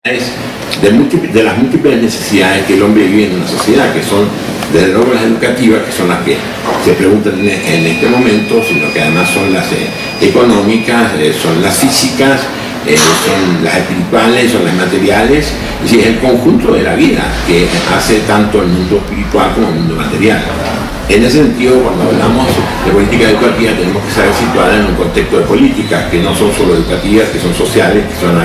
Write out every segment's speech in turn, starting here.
de las múltiples necesidades que el hombre vive en una sociedad, que son desde luego las educativas, que son las que se preguntan en este momento, sino que además son las económicas, son las físicas, son las espirituales, son las materiales, es decir, es el conjunto de la vida que hace tanto el mundo espiritual como el mundo material. En ese sentido, cuando hablamos de política educativa, tenemos que saber situarla en un contexto de políticas que no son solo educativas, que son sociales, que son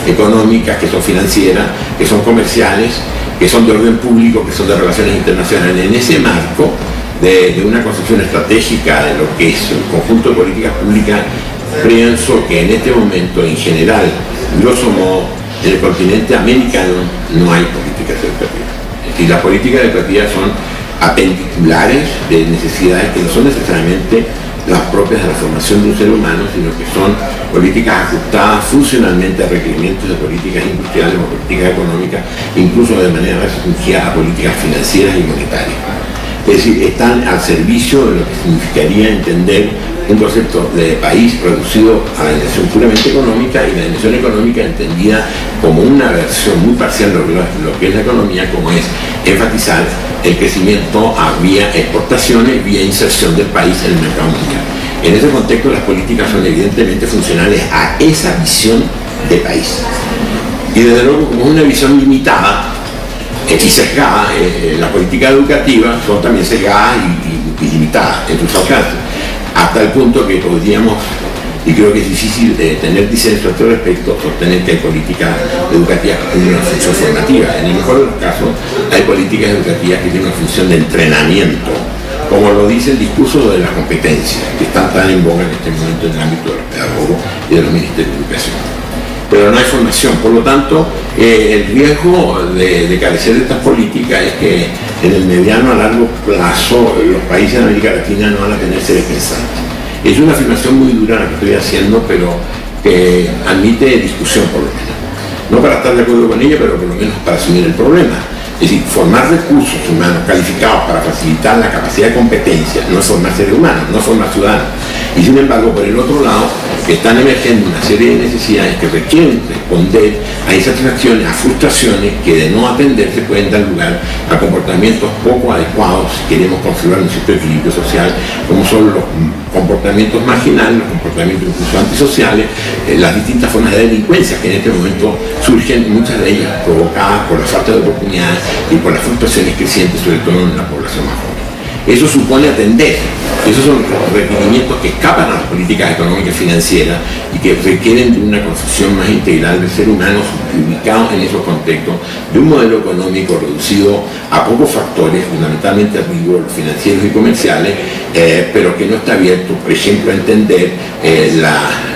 económicas, que son financieras, que son comerciales, que son de orden público, que son de relaciones internacionales. En ese marco de una concepción estratégica de lo que es el conjunto de políticas públicas, pienso que en este momento, en general, grosso modo, en el continente americano no hay políticas educativas. Es decir, las políticas educativas son apendiculares de necesidades que no son necesariamente las propias de la formación de un ser humano, sino que son políticas ajustadas funcionalmente a requerimientos de políticas industriales o políticas económicas, incluso de manera restringida a políticas financieras y monetarias. Es decir, están al servicio de lo que significaría entender un concepto de país reducido a la dimensión puramente económica, y la dimensión económica entendida como una versión muy parcial de lo que es la economía, como es enfatizar el crecimiento vía exportaciones, vía inserción del país en el mercado mundial. En ese contexto, las políticas son evidentemente funcionales a esa visión de país. Y desde luego, como es una visión limitada y sesgada, las políticas educativas son también sesgadas y limitadas en sus alcances, hasta el punto que podríamos, y creo que es difícil tener disenso a este respecto, sostener que hay políticas educativas que tienen una función formativa. En el mejor de los casos, hay políticas educativas que tienen una función de entrenamiento, como lo dice el discurso de las competencias, que están tan en boga en este momento en el ámbito de los pedagogos y de los ministerios de educación. Pero no hay formación, por lo tanto, el riesgo de carecer de estas políticas es que en el mediano a largo plazo los países de América Latina no van a tener seres pensantes. Es una afirmación muy dura la que estoy haciendo, pero que admite discusión por lo menos. No para estar de acuerdo con ella, pero por lo menos para asumir el problema. Es decir, formar recursos humanos calificados para facilitar la capacidad de competencia no es formar seres humanos, no es formar ciudadanos. Y sin embargo, por el otro lado, están emergiendo una serie de necesidades que requieren responder a insatisfacciones, a frustraciones que de no atenderse pueden dar lugar a comportamientos poco adecuados si queremos conservar un cierto equilibrio social, como son los comportamientos marginales, los comportamientos incluso antisociales, las distintas formas de delincuencia que en este momento surgen, muchas de ellas provocadas por la falta de oportunidades y por las frustraciones crecientes, sobre todo en la población más joven. Eso supone atender, esos son requerimientos que escapan a las políticas económicas y financieras y que requieren de una concepción más integral del ser humano, ubicados en esos contextos, de un modelo económico reducido a pocos factores, fundamentalmente a rigor financieros y comerciales, pero que no está abierto, por ejemplo, a entender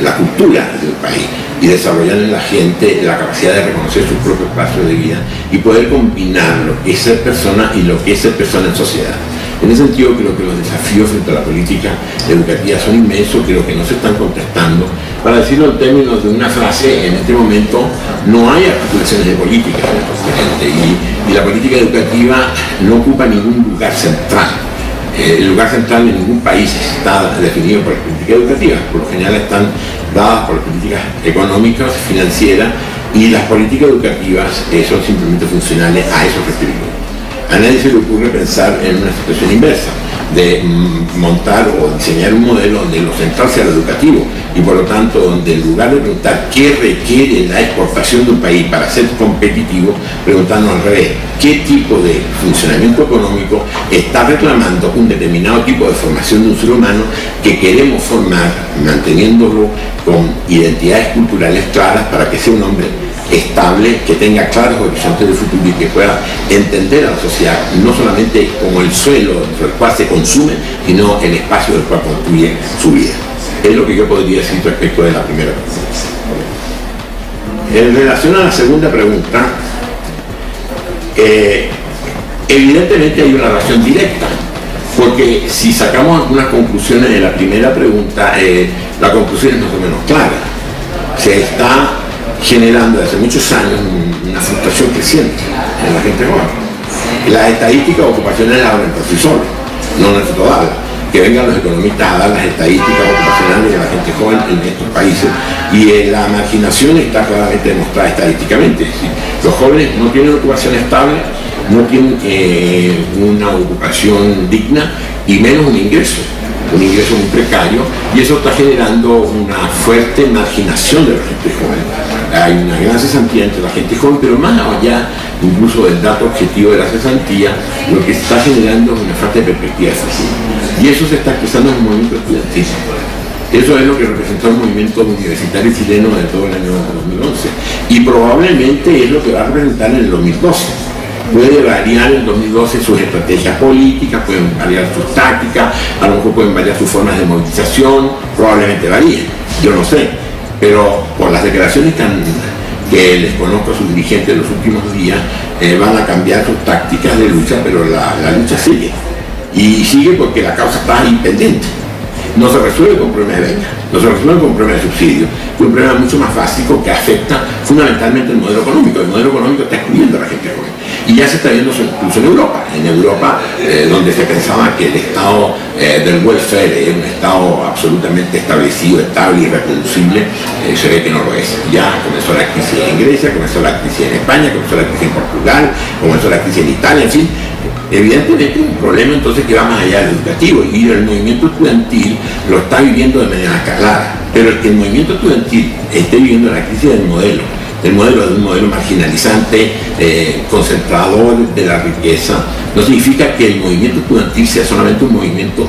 la cultura del país y desarrollar en la gente la capacidad de reconocer sus propios pasos de vida y poder combinar lo que es ser persona y lo que es ser persona en sociedad. En ese sentido, creo que los desafíos frente a la política educativa son inmensos, creo que no se están contestando. Para decirlo en términos de una frase, en este momento no hay articulaciones de política en el continente y la política educativa no ocupa ningún lugar central. El lugar central en ningún país está definido por las políticas educativas, por lo general están dadas por las políticas económicas, financieras, y las políticas educativas son simplemente funcionales a esos requerimientos. A nadie se le ocurre pensar en una situación inversa, de montar o diseñar un modelo donde lo central sea lo educativo y por lo tanto donde en lugar de preguntar qué requiere la exportación de un país para ser competitivo, preguntarnos al revés, qué tipo de funcionamiento económico está reclamando un determinado tipo de formación de un ser humano que queremos formar, manteniéndolo con identidades culturales claras para que sea un hombre estable, que tenga claros horizontes de futuro y que pueda entender a la sociedad no solamente como el suelo dentro del cual se consume, sino el espacio del cual construye su vida. Es lo que yo podría decir respecto de la primera pregunta. En relación a la segunda pregunta, evidentemente hay una relación directa, porque si sacamos algunas conclusiones de la primera pregunta, la conclusión es más o menos clara. Se está generando desde muchos años una frustración creciente en la gente joven. Las estadísticas ocupacionales hablan por sí solas, no necesito darlas, que vengan los economistas a dar las estadísticas ocupacionales de la gente joven en estos países, y la marginación está claramente demostrada estadísticamente. Es decir, los jóvenes no tienen ocupación estable, no tienen una ocupación digna y menos un ingreso muy precario, y eso está generando una fuerte marginación de la gente joven. Hay una gran cesantía entre la gente joven, pero más allá incluso del dato objetivo de la cesantía, lo que está generando es una falta de perspectiva de futuro. Y eso se está expresando en el movimiento estudiantil. Eso es lo que representó el movimiento universitario chileno de todo el año 2011. Y probablemente es lo que va a representar en el 2012. Puede variar en 2012 sus estrategias políticas, pueden variar sus tácticas, a lo mejor pueden variar sus formas de movilización, probablemente varíen, yo no sé. Pero por las declaraciones que les conozco a sus dirigentes en los últimos días, van a cambiar sus tácticas de lucha, pero la lucha sigue. Y sigue porque la causa está ahí pendiente. No se resuelve con problemas de beca, no se resuelve con problemas de subsidio, es un problema mucho más básico que afecta fundamentalmente el modelo económico. El modelo económico está excluyendo a la gente joven. Y ya se está viendo incluso en Europa. En Europa, donde se pensaba que el estado del welfare es un estado absolutamente establecido, estable y reproducible, se ve que no lo es. Ya comenzó la crisis en Grecia, comenzó la crisis en España, comenzó la crisis en Portugal, comenzó la crisis en Italia, en fin. Evidentemente un problema entonces que va más allá del educativo, y el movimiento estudiantil lo está viviendo de manera clara. Pero el que el movimiento estudiantil esté viviendo la crisis del modelo de un modelo marginalizante, concentrador de la riqueza, no significa que el movimiento estudiantil sea solamente un movimiento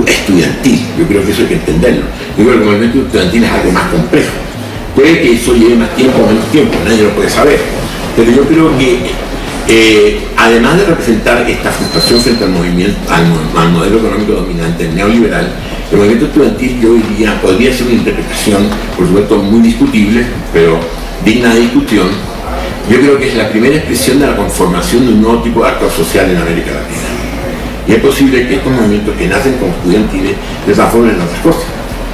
estudiantil. Yo creo que eso hay que entenderlo. Yo creo que el movimiento estudiantil es algo más complejo. Puede que eso lleve más tiempo o menos tiempo, nadie lo puede saber, pero yo creo que además de representar esta frustración frente al movimiento, al modelo económico dominante, el neoliberal, el movimiento estudiantil, yo diría, podría ser una interpretación, por supuesto, muy discutible, pero digna de discusión. Yo creo que es la primera expresión de la conformación de un nuevo tipo de actor social en América Latina. Y es posible que estos movimientos que nacen como estudiantiles se transformen en otras cosas.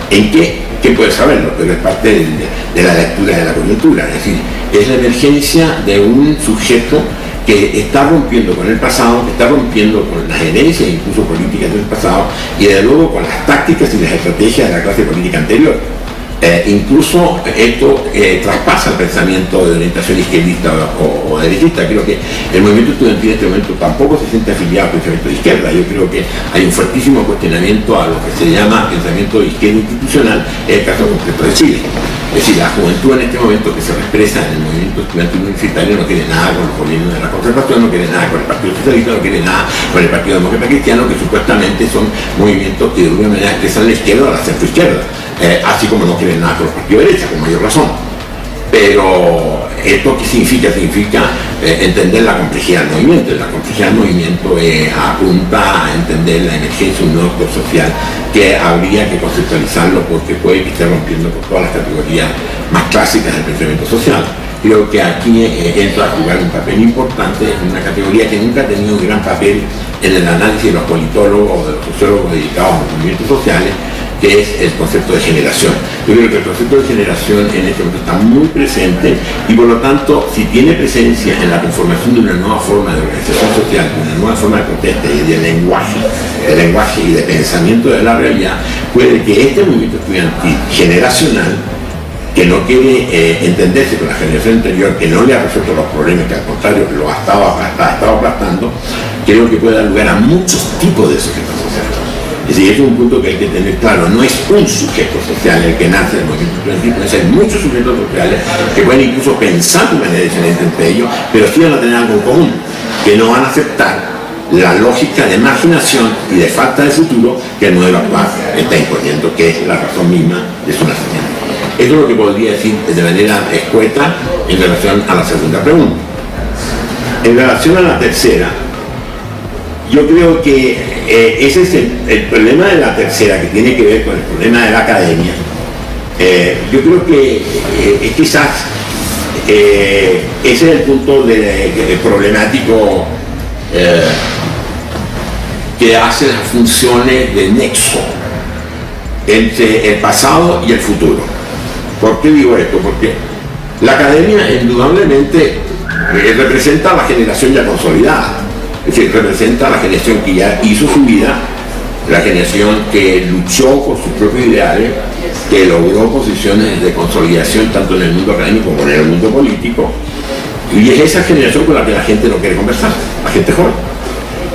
¿En qué? ¿Quién puede saberlo? Pero es parte de la lectura de la coyuntura. Es decir, es la emergencia de un sujeto que está rompiendo con el pasado, que está rompiendo con las herencias incluso políticas del pasado, y de luego con las tácticas y las estrategias de la clase política anterior. Incluso esto traspasa el pensamiento de orientación izquierdista o derechista. Creo que el movimiento estudiantil en este momento tampoco se siente afiliado al pensamiento de izquierda. Yo creo que hay un fuertísimo cuestionamiento a lo que se llama pensamiento de izquierda institucional, en el caso concreto de Chile. Es decir, la juventud en este momento que se expresa en el movimiento estudiantil universitario no quiere nada con los gobiernos de la concertación, no quiere nada con el Partido Socialista, no quiere nada con el Partido Demócrata Cristiano, que supuestamente son movimientos que de alguna manera expresan la izquierda o la centroizquierda. Así como no quieren nada con los partidos de derecha, con mayor razón. Pero ¿esto qué significa? Significa entender la complejidad del movimiento. La complejidad del movimiento apunta a entender la emergencia de un nuevo actor social que habría que conceptualizarlo, porque puede que esté rompiendo con todas las categorías más clásicas del pensamiento social. Creo que aquí entra a jugar un papel importante en una categoría que nunca ha tenido un gran papel en el análisis de los politólogos o de los sociólogos dedicados a los movimientos sociales, que es el concepto de generación. Yo creo que el concepto de generación en este momento está muy presente, y por lo tanto, si tiene presencia en la conformación de una nueva forma de organización social, una nueva forma de protesta y de lenguaje y de pensamiento de la realidad, puede que este movimiento estudiantil generacional, que no quiere entenderse con la generación anterior, que no le ha resuelto los problemas, que al contrario lo ha estado aplastando, creo que puede dar lugar a muchos tipos de sujetos sociales. Es decir, es un punto que hay que tener claro. No es un sujeto social el que nace del movimiento estudiantil, pueden ser muchos sujetos sociales que pueden incluso pensar de manera diferente entre ellos, pero sí van a tener algo en común, que no van a aceptar la lógica de marginación y de falta de futuro que el modelo actual está imponiendo, que es la razón misma de su nacimiento. Eso es lo que podría decir de manera escueta en relación a la segunda pregunta. En relación a la tercera, yo creo que ese es el problema de la tercera, que tiene que ver con el problema de la academia. Yo creo que quizás ese es el punto problemático que hace las funciones de nexo entre el pasado y el futuro. ¿Por qué digo esto? Porque la academia indudablemente representa a la generación ya consolidada. Es decir, representa a la generación que ya hizo su vida la generación que luchó por sus propios ideales, que logró posiciones de consolidación tanto en el mundo académico como en el mundo político, y es esa generación con la que la gente no quiere conversar, la gente joven.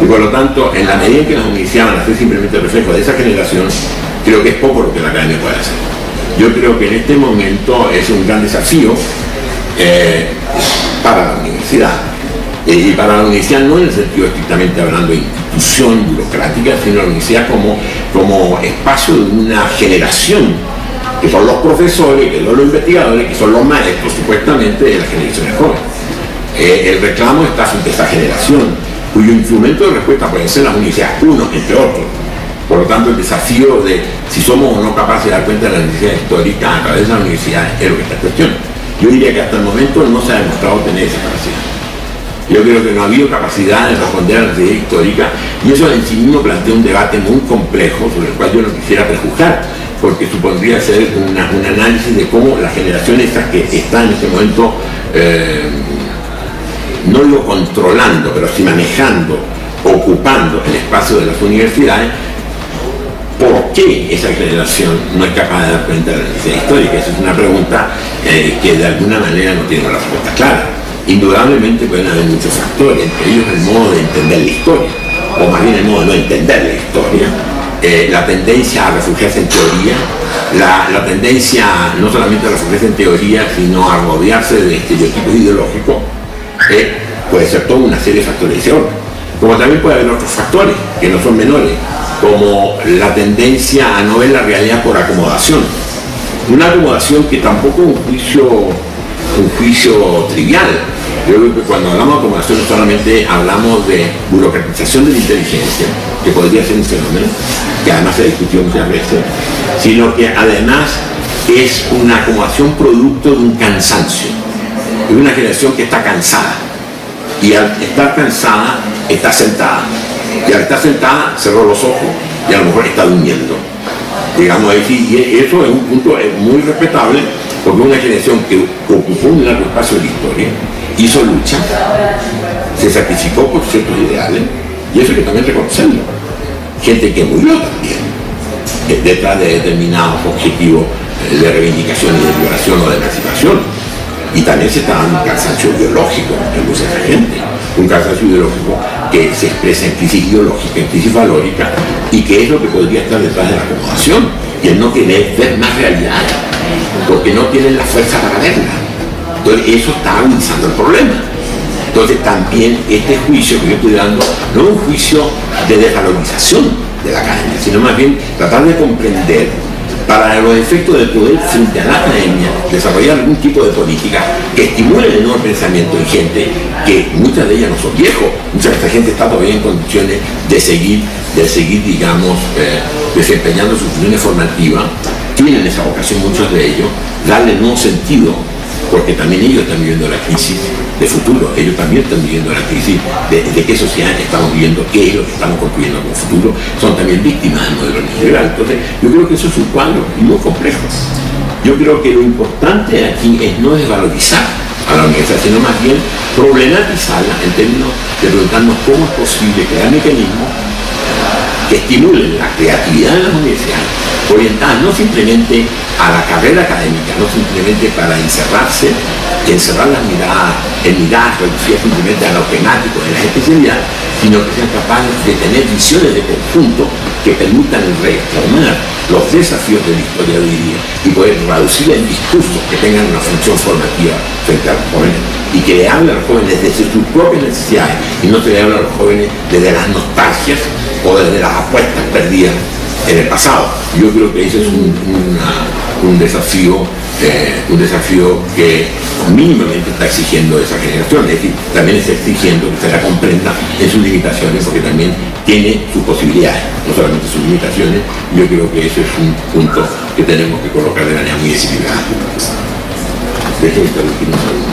Y por lo tanto, en la medida en que las universidades van a ser simplemente el reflejo de esa generación, creo que es poco lo que la academia puede hacer. Yo creo que en este momento es un gran desafío para la universidad. Y para la universidad no en el sentido estrictamente hablando de institución burocrática, sino la universidad como espacio de una generación, que son los profesores, que son los investigadores, que son los maestros supuestamente de las generaciones jóvenes. El reclamo está frente a esa generación, cuyo instrumento de respuesta pueden ser las universidades, unos entre otros. Por lo tanto, el desafío de si somos o no capaces de dar cuenta de la necesidad histórica a través de la universidad es lo que está en cuestión. Yo diría que hasta el momento no se ha demostrado tener esa capacidad. Yo creo que no ha habido capacidad de responder a la necesidad histórica, y eso en sí mismo plantea un debate muy complejo sobre el cual yo no quisiera prejuzgar, porque supondría hacer un análisis de cómo las generaciones que están en este momento, no digo controlando, pero sí manejando, ocupando el espacio de las universidades, ¿por qué esa generación no es capaz de dar cuenta de la necesidad histórica? Esa es una pregunta que de alguna manera no tiene una respuesta clara. Indudablemente pueden haber muchos factores, entre ellos el modo de entender la historia, o más bien el modo de no entender la historia, la tendencia a refugiarse en teoría, la tendencia no solamente a refugiarse en teoría, sino a rodearse de estereotipos ideológicos, puede ser toda una serie de factores de orden. Como también puede haber otros factores que no son menores, como la tendencia a no ver la realidad por acomodación. Una acomodación que tampoco es un juicio trivial. Yo creo que cuando hablamos de acomodación no solamente hablamos de burocratización de la inteligencia, que podría ser un fenómeno, que además se discutió muchas veces, sino que además es una acomodación producto de un cansancio. Es una generación que está cansada, y al estar cansada está sentada, y al estar sentada cerró los ojos y a lo mejor está durmiendo, digamos. Y eso es un punto muy respetable, porque una generación que ocupó un largo espacio de la historia, hizo lucha, se sacrificó por ciertos ideales, y eso hay que también reconocerlo. Gente que murió también detrás de determinados objetivos de reivindicación y de liberación o de emancipación. Y también se está dando un cansancio ideológico en mucha gente, un cansancio ideológico que se expresa en crisis ideológica, en crisis valórica, y que es lo que podría estar detrás de la acomodación, y el no querer ver más realidad, porque no tienen la fuerza para verla. Entonces eso está agudizando el problema. Entonces también este juicio que yo estoy dando no es un juicio de desvalorización de la academia, sino más bien tratar de comprender, para los efectos del poder frente a la academia, desarrollar algún tipo de política que estimule el nuevo pensamiento en gente que muchas de ellas no son viejos, mucha de esta gente está todavía en condiciones de seguir digamos, desempeñando sus funciones formativas, tienen esa vocación muchos de ellos, darle nuevo sentido, porque también ellos están viviendo la crisis de futuro, ellos también están viviendo la crisis de qué sociedad estamos viviendo, qué es lo que estamos construyendo como futuro, son también víctimas del modelo neoliberal. Entonces yo creo que eso es un cuadro muy complejo. Yo creo que lo importante aquí es no desvalorizar a la universidad, sino más bien problematizarla en términos de preguntarnos cómo es posible crear mecanismos que estimulen la creatividad de las universidades, orientadas no simplemente a la carrera académica, no simplemente para encerrarse y encerrar las miradas en miradas reducidas simplemente a lo temático de las especialidades, sino que sean capaces de tener visiones de conjunto que permitan reformar los desafíos de la historia de hoy día y poder traducir en discursos que tengan una función formativa frente a los jóvenes, y que le hable a los jóvenes desde sus propias necesidades y no se le hable a los jóvenes desde las nostalgias o desde las apuestas perdidas en el pasado. Yo creo que ese es un desafío que mínimamente está exigiendo esa generación, es decir, también está exigiendo que se la comprenda en sus limitaciones, porque también tiene sus posibilidades, no solamente sus limitaciones. Yo creo que ese es un punto que tenemos que colocar de manera muy equilibrada. Déjenme interrumpir un segundo.